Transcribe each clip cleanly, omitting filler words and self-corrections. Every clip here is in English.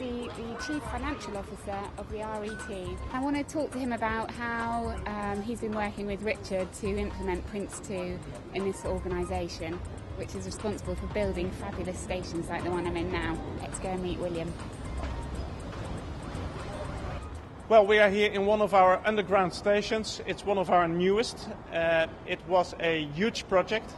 the Chief Financial Officer of the RET. I want to talk to him about how he's been working with Richard to implement Prince2 in this organisation, which is responsible for building fabulous stations like the one I'm in now. Let's go and meet William. Well, we are here in one of our underground stations. It's one of our newest. It was a huge project.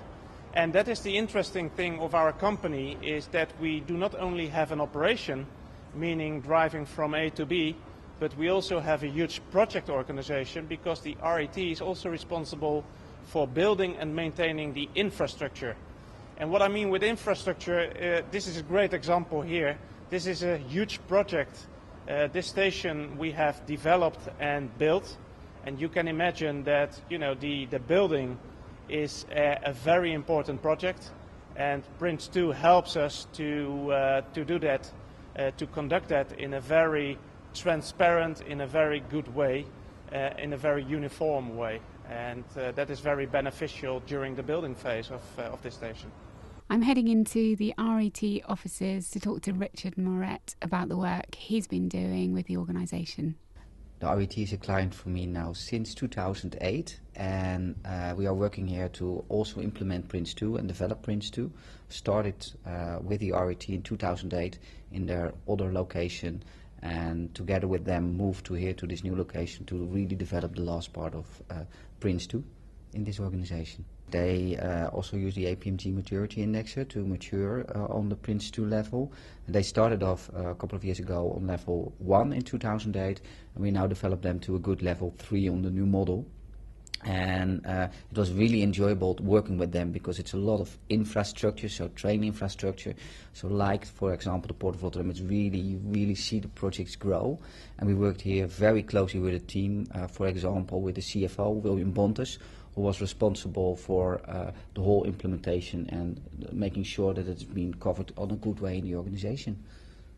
And that is the interesting thing of our company, is that we do not only have an operation, meaning driving from A to B, but we also have a huge project organization, because the RET is also responsible for building and maintaining the infrastructure. And what I mean with infrastructure, this is a great example here. This is a huge project. This station we have developed and built, and you can imagine that, you know, the building is a very important project, and Prince2 helps us to do that, to conduct that in a very transparent, in a very good way, in a very uniform way, and that is very beneficial during the building phase of this station. I'm heading into the RET offices to talk to Richard Moret about the work he's been doing with the organisation. The RET is a client for me now since 2008, and we are working here to also implement Prince2 and develop Prince2. Started with the RET in 2008 in their other location, and together with them moved to here to this new location to really develop the last part of Prince2 in this organization. They also use the APMG maturity indexer to mature on the Prince2 level. And they started off a couple of years ago on level 1 in 2008, and we now developed them to a good level 3 on the new model. And it was really enjoyable working with them, because it's a lot of infrastructure, so train infrastructure. So like, for example, the Port of Rotterdam, it's really, you really see the projects grow. And we worked here very closely with a team, for example, with the CFO, William Bontes, who was responsible for the whole implementation and making sure that it's been covered on a good way in the organization.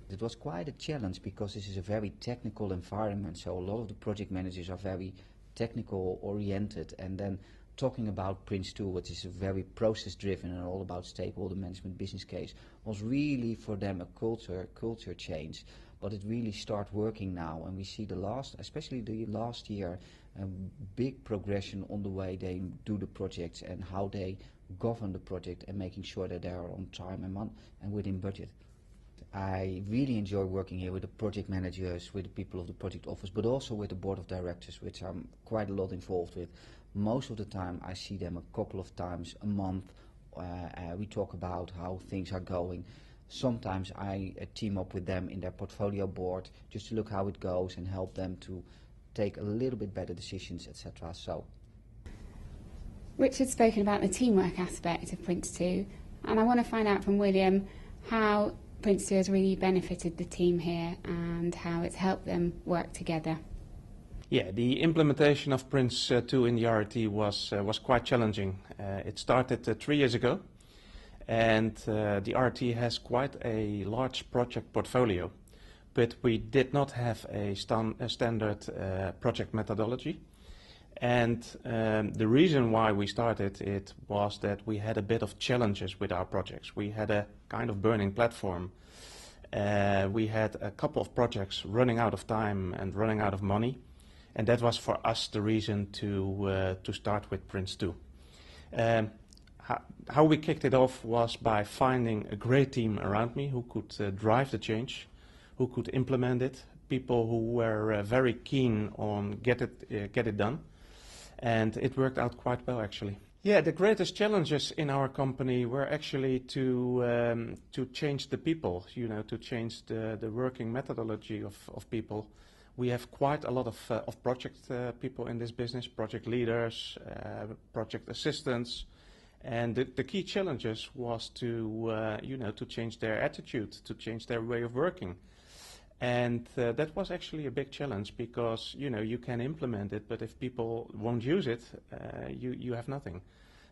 It was quite a challenge, because this is a very technical environment, so a lot of the project managers are very technical oriented, and then talking about Prince2, which is very process driven and all about stakeholder management business case, was really for them a culture change. But it really started working now, and we see especially the last year, a big progression on the way they do the projects and how they govern the project, and making sure that they are on time and within budget. I really enjoy working here with the project managers, with the people of the project office, but also with the board of directors, which I'm quite a lot involved with. Most of the time I see them a couple of times a month. We talk about how things are going. Sometimes I team up with them in their portfolio board just to look how it goes and help them to take a little bit better decisions, etc. So, Richard's spoken about the teamwork aspect of Prince2, and I want to find out from William how Prince2 has really benefited the team here and how it's helped them work together. Yeah, the implementation of Prince2 in the RET was quite challenging. It started 3 years ago, and the RET has quite a large project portfolio, but we did not have a standard project methodology. And the reason why we started it was that we had a bit of challenges with our projects. We had a kind of burning platform. We had a couple of projects running out of time and running out of money, and that was for us the reason to start with Prince2. How we kicked it off was by finding a great team around me who could drive the change, who could implement it, people who were very keen on get it done. And it worked out quite well, actually. Yeah, the greatest challenges in our company were actually to change the people, you know, to change the working methodology of people. We have quite a lot of project people in this business, project leaders, project assistants, and the key challenges was to to change their attitude, to change their way of working. And that was actually a big challenge, because you can implement it, but if people won't use it, you have nothing.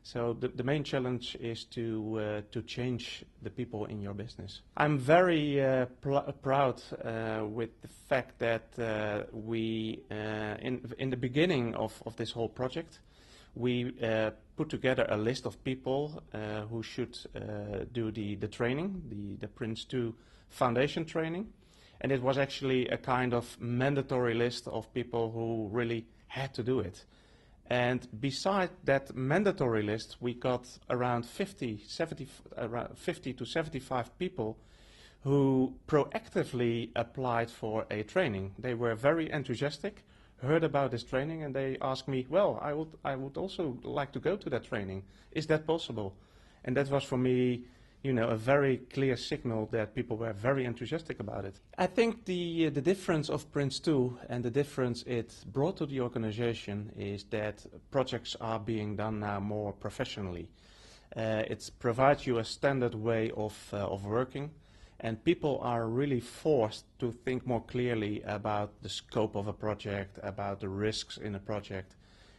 So the main challenge is to change the people in your business. I'm very proud with the fact that we in the beginning of this whole project, we put together a list of people who should do the training, the Prince2 foundation training. And it was actually a kind of mandatory list of people who really had to do it. And beside that mandatory list, we got around 50 to 75 people who proactively applied for a training. They were very enthusiastic, heard about this training, and they asked me, well, I would also like to go to that training. Is that possible? And that was for me, you know, a very clear signal that people were very enthusiastic about it. I think the difference of Prince2 and the difference it brought to the organization is that projects are being done now more professionally. It provides you a standard way of working, and people are really forced to think more clearly about the scope of a project, about the risks in a project,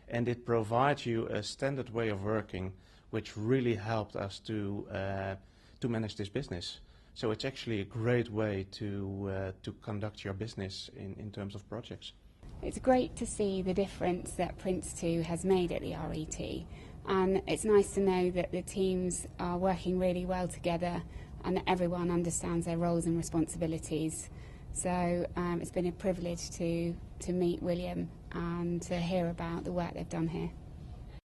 and it provides you a standard way of working which really helped us to manage this business. So it's actually a great way to conduct your business in terms of projects. It's great to see the difference that Prince2 has made at the RET, and it's nice to know that the teams are working really well together and that everyone understands their roles and responsibilities. So it's been a privilege to meet William and to hear about the work they've done here.